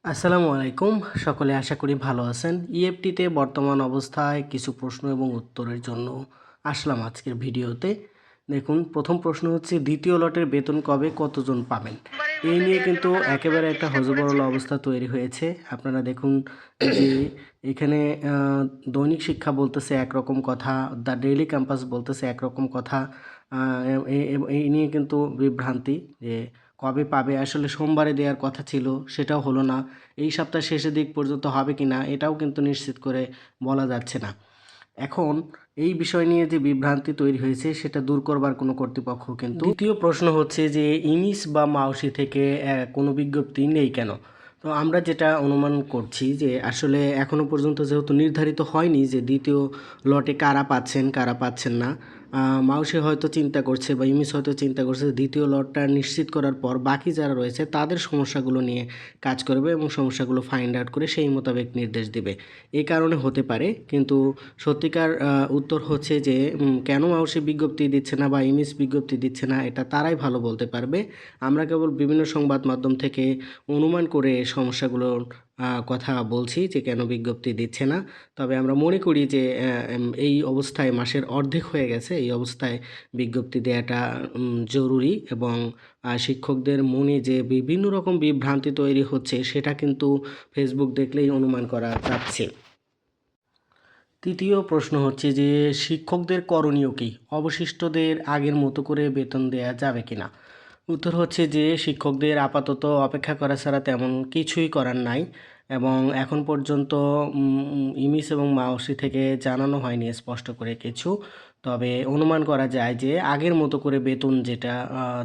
আসসালামু আলাইকুম। সকলে আশা করি ভালো আছেন। ইএফটিতে বর্তমান অবস্থায় কিছু প্রশ্ন এবং উত্তরের জন্য আসলাম আজকের ভিডিওতে। দেখুন, প্রথম প্রশ্ন হচ্ছে দ্বিতীয় লটের বেতন কবে কতজন পাবেন? এই নিয়ে কিন্তু একেবারে একটা হযবরল অবস্থা তৈরি হয়েছে। আপনারা দেখুন যে এখানে দৈনিক শিক্ষা বলতেছে একরকম কথা, দ্য ডেইলি ক্যাম্পাস বলতেছে একরকম কথা। আ এ এ এই নিয়ে কিন্তু বিভ্রান্তি যে কবে পাবে? আসলে সোমবারে দেওয়ার কথা ছিল, সেটাও হলো না। এই সপ্তাহের শেষের দিক পর্যন্ত হবে কিনা এটাও কিন্তু নিশ্চিত করে বলা যাচ্ছে না। এখন এই বিষয় নিয়ে যে বিভ্রান্তি তৈরি হয়েছে সেটা দূর করবার কোনো কর্তৃপক্ষ কিন্তু দ্বিতীয় প্রশ্ন হচ্ছে যে ইনিস বা মাওসি থেকে কোনো বিজ্ঞপ্তি নেই কেন? তো আমরা যেটা অনুমান করছি যে আসলে এখনও পর্যন্ত যেহেতু নির্ধারিত হয়নি যে দ্বিতীয় লটে কারা পাচ্ছেন কারা পাচ্ছেন না, মাউসি হয়তো চিন্তা করছে বা ইমিস হয়তো চিন্তা করছে দ্বিতীয় লটটা নিশ্চিত করার পর বাকি যারা রয়েছে তাদের সমস্যাগুলো নিয়ে কাজ করবে এবং সমস্যাগুলো ফাইন্ড আউট করে সেই মোতাবেক নির্দেশ দিবে। এই কারণে হতে পারে, কিন্তু সত্যিকার উত্তর হচ্ছে যে কেন মাউসি বিজ্ঞপ্তি দিচ্ছে না বা ইমিস বিজ্ঞপ্তি দিচ্ছে না এটা তারাই ভালো বলতে পারবে। আমরা কেবল বিভিন্ন সংবাদ মাধ্যম থেকে অনুমান করে সমস্যাগুলোর কথা বলছি যে কেন বিজ্ঞপ্তি দিচ্ছে না। তবে আমরা মনে করি যে এই অবস্থায় মাসের অর্ধেক হয়ে গেছে। এই অবস্থায় বিজ্ঞপ্তি দেওয়াটা জরুরি এবং শিক্ষকদের মনে যে বিভিন্ন রকম বিভ্রান্তি তৈরি হচ্ছে সেটা কিন্তু ফেসবুক দেখলেই অনুমান করা যাচ্ছে। তৃতীয় প্রশ্ন হচ্ছে যে শিক্ষকদের করণীয় কী? অবশিষ্টদের আগের মতো করে বেতন দেয়া যাবে কিনা? উত্তর হচ্ছে যে শিক্ষকদের আপাতত অপেক্ষা করা ছাড়া তেমন কিছুই করার নাই এবং এখন পর্যন্ত ইমিস এবং মাওসি থেকে জানানো হয়নি স্পষ্ট করে কিছু। তবে অনুমান করা যায় যে আগের মতো করে বেতন যেটা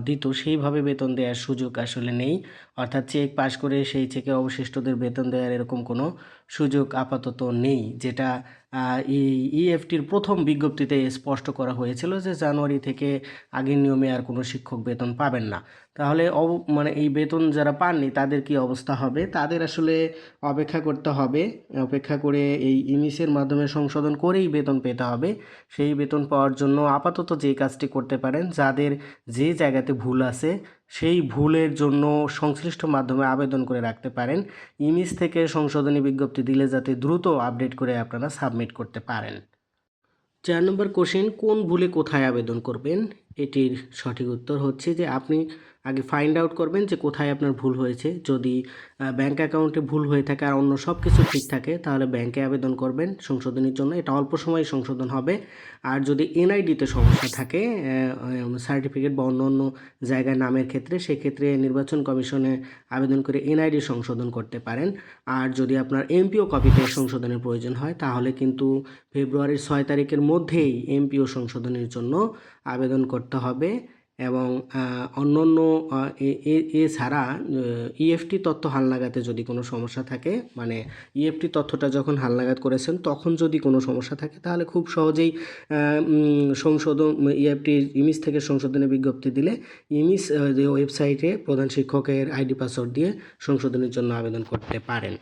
দিত সেইভাবে বেতন দেওয়ার সুযোগ আসলে নেই। অর্থাৎ চেক পাস করে সেই চেকে অবশিষ্টদের বেতন দেওয়ার এরকম কোনো সুযোগ আপাতত নেই, যেটা এই ইএফটির প্রথম বিজ্ঞপ্তিতে স্পষ্ট করা হয়েছিল যে জানুয়ারি থেকে আগের নিয়মে আর কোনো শিক্ষক বেতন পাবেন না। তাহলে মানে এই বেতন যারা পাননি তাদের কি অবস্থা হবে? তাদের আসলে অপেক্ষা করতে হবে। অপেক্ষা করে এই ইমিসের মাধ্যমে সংশোধন করেই বেতন পেতে হবে। সেই বেতন পাওয়ার জন্য আপাতত যে কাজটি করতে পারেন, যাদের যে জায়গাতে ভুল আছে সেই ভুলের জন্য সংশ্লিষ্ট মাধ্যমে আবেদন করে রাখতে পারেন। ইমিস থেকে সংশোধনী বিজ্ঞপ্তি দিলে যাতে দ্রুত আপডেট করে আপনারা সাবমিট করতে পারেন। ৪ নম্বর কোশ্চেন, কোন ভুলে কোথায় আবেদন করবেন? এটির সঠিক উত্তর হচ্ছে যে আপনি আগে ফাইন্ড আউট করবেন যে কোথায় আপনার ভুল হয়েছে। যদি ব্যাঙ্ক অ্যাকাউন্টে ভুল হয়ে থাকে আর অন্য সব কিছু ঠিক থাকে তাহলে ব্যাংকে আবেদন করবেন সংশোধনীর জন্য, এটা অল্প সময়ে সংশোধন হবে। আর যদি এনআইডিতে সমস্যা থাকে, সার্টিফিকেট বা অন্য অন্য জায়গায় নামের ক্ষেত্রে, সেক্ষেত্রে নির্বাচন কমিশনে আবেদন করে এনআইডি সংশোধন করতে পারেন। আর যদি আপনার এমপিও কপিতে সংশোধনের প্রয়োজন হয় তাহলে কিন্তু ফেব্রুয়ারির 6 তারিখের মধ্যেই এমপিও সংশোধনের জন্য আবেদন করতে হবে। এবং অন্যান্য এছাড়া ইএফটি তথ্য হালনাগাদে যদি কোনো সমস্যা থাকে, মানে ইএফটি তথ্যটা যখন হালনাগাদ করেছেন তখন যদি কোনো সমস্যা থাকে তাহলে খুব সহজেই সংশোধন ইএফটি ইমিস থেকে সংশোধনের বিজ্ঞপ্তি দিলে ইমিস যে ওয়েবসাইটে প্রধান শিক্ষকের আইডি পাসওয়ার্ড দিয়ে সংশোধনের জন্য আবেদন করতে পারেন।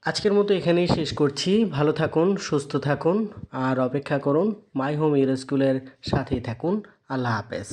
আজকের মতো এখানেই শেষ করছি। ভালো থাকুন, সুস্থ থাকুন আর অপেক্ষা করুন মাই হোম ইউর স্কুলের সাথেই থাকুন। আল্লাহ হাফেজ।